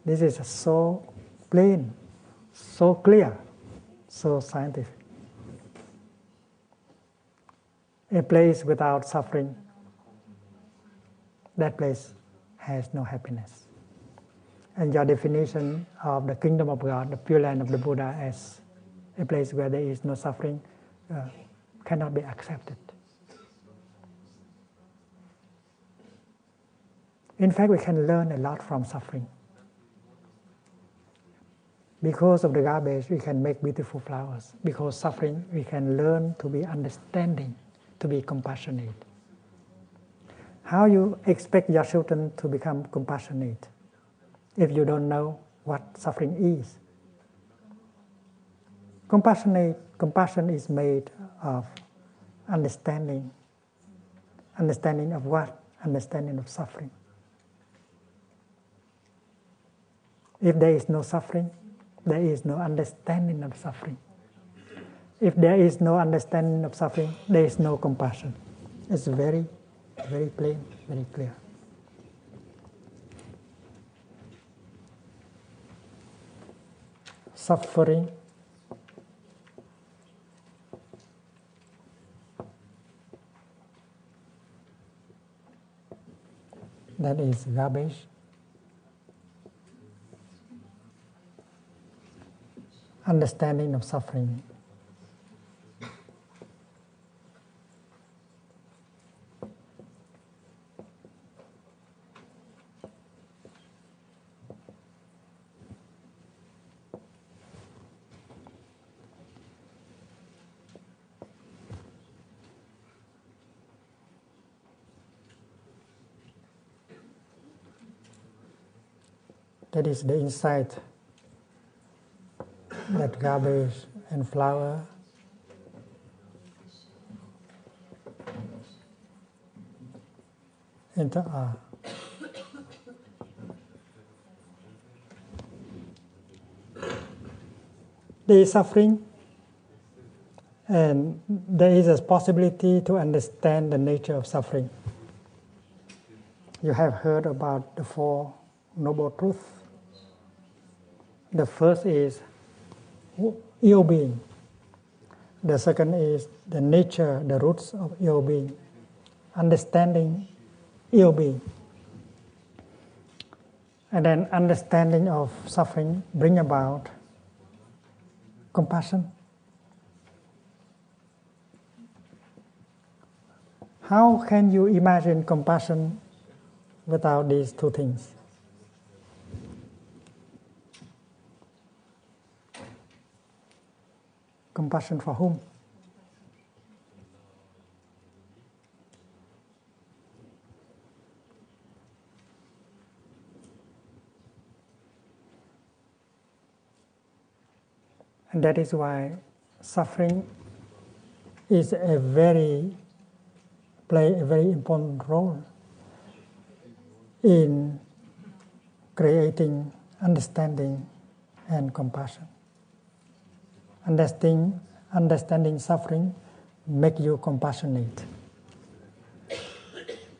This is so plain, so clear, so scientific. A place without suffering, that place has no happiness. And your definition of the kingdom of God, the Pure Land of the Buddha, as a place where there is no suffering, cannot be accepted. In fact, we can learn a lot from suffering. Because of the garbage, we can make beautiful flowers. Because suffering, we can learn to be understanding, to be compassionate. How you expect your children to become compassionate if you don't know what suffering is? Compassion is made of understanding. Understanding of what? Understanding of suffering. If there is no suffering, there is no understanding of suffering. If there is no understanding of suffering, there is no compassion. It's very, very plain, very clear. Suffering that is garbage. Understanding of suffering. That is the insight that garbage and flower are. There is suffering, and there is a possibility to understand the nature of suffering. You have heard about the Four Noble Truths. The first is ill being. The second is the nature, the roots of ill being. Understanding ill being. And then understanding of suffering bring about compassion. How can you imagine compassion without these two things? Compassion for whom? And that is why suffering is play a very important role in creating understanding and compassion. Understanding suffering make you compassionate.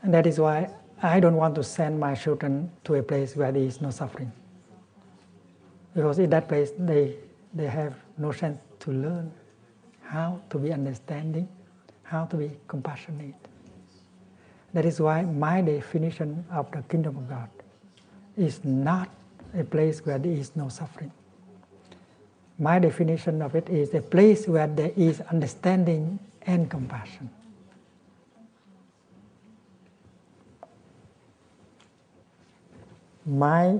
And that is why I don't want to send my children to a place where there is no suffering. Because in that place they have no chance to learn how to be understanding, how to be compassionate. That is why my definition of the kingdom of God is not a place where there is no suffering. My definition of it is a place where there is understanding and compassion. My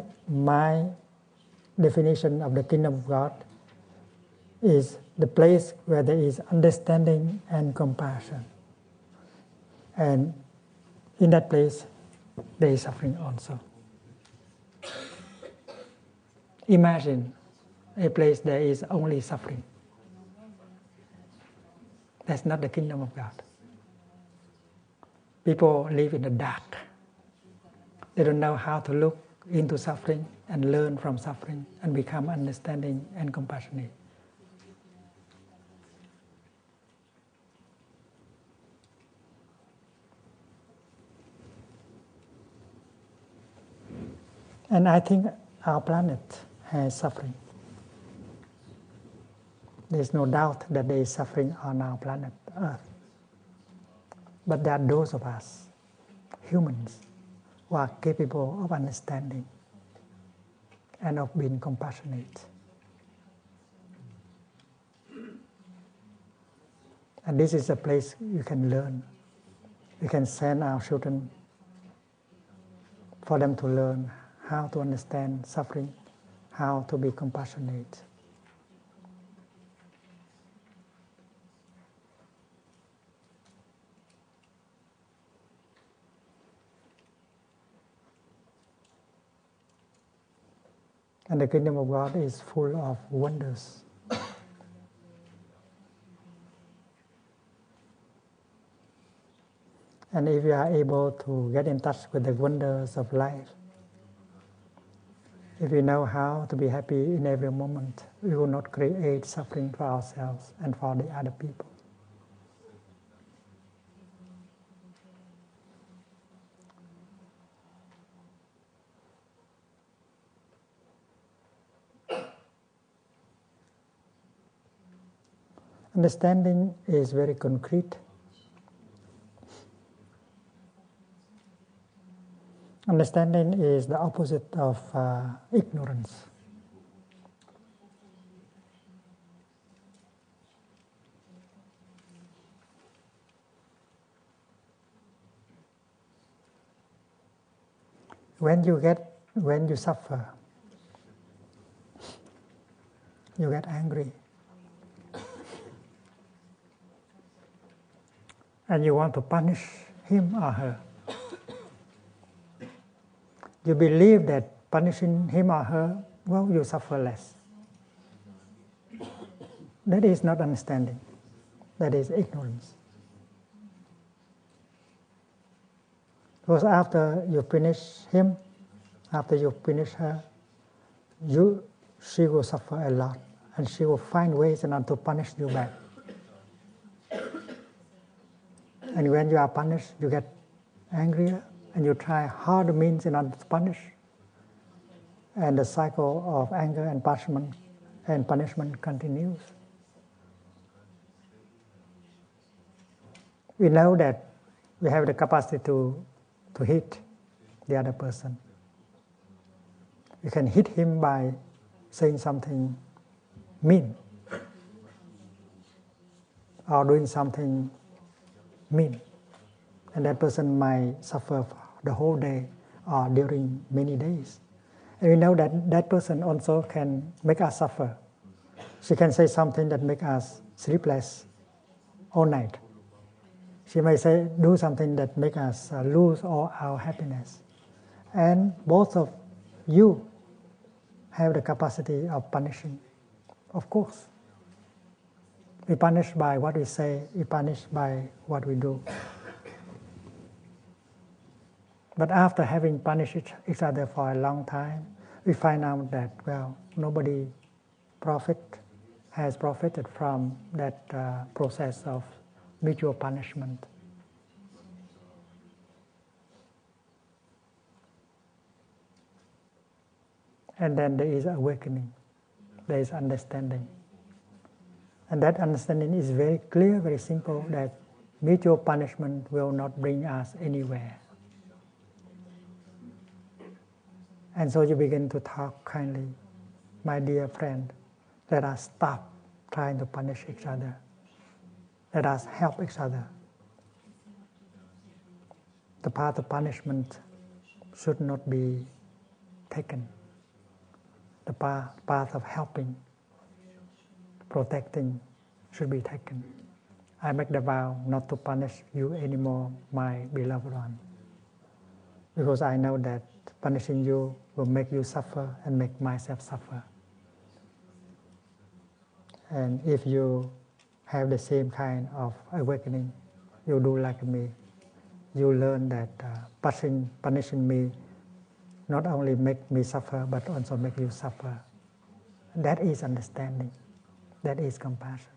definition of the kingdom of God is the place where there is understanding and compassion. And in that place, there is suffering also. Imagine a place there is only suffering. That's not the kingdom of God. People live in the dark. They don't know how to look into suffering and learn from suffering and become understanding and compassionate. And I think our planet has suffering. There's no doubt that there is suffering on our planet Earth. But there are those of us, humans, who are capable of understanding and of being compassionate. And this is a place you can learn. We can send our children for them to learn how to understand suffering, how to be compassionate. And the kingdom of God is full of wonders. And if you are able to get in touch with the wonders of life, if we know how to be happy in every moment, we will not create suffering for ourselves and for the other people. Understanding is very concrete. Understanding is the opposite of ignorance. When you suffer, you get angry. And you want to punish him or her. You believe that punishing him or her, well, you suffer less. That is not understanding. That is ignorance. Because after you punish him, after you punish her, she will suffer a lot, and she will find ways in order to punish you back. And when you are punished, you get angrier, and you try hard means in order to punish. And the cycle of anger and punishment continues. We know that we have the capacity to hit the other person. We can hit him by saying something mean or doing something mean, and that person might suffer the whole day or during many days. And we know that that person also can make us suffer. She can say something that makes us sleepless all night. She may do something that makes us lose all our happiness. And both of you have the capacity of punishing. Of course, we punish by what we say, we punish by what we do. But after having punished each other for a long time, we find out that, well, nobody has profited from that process of mutual punishment. And then there is awakening, there is understanding. And that understanding is very clear, very simple, that mutual punishment will not bring us anywhere. And so you begin to talk kindly, my dear friend, let us stop trying to punish each other. Let us help each other. The path of punishment should not be taken. The path of helping, protecting should be taken. I make the vow not to punish you anymore, my beloved one, because I know that punishing you will make you suffer and make myself suffer. And if you have the same kind of awakening, you do like me. You learn that punishing me not only make me suffer, but also make you suffer. That is understanding. That is compassion.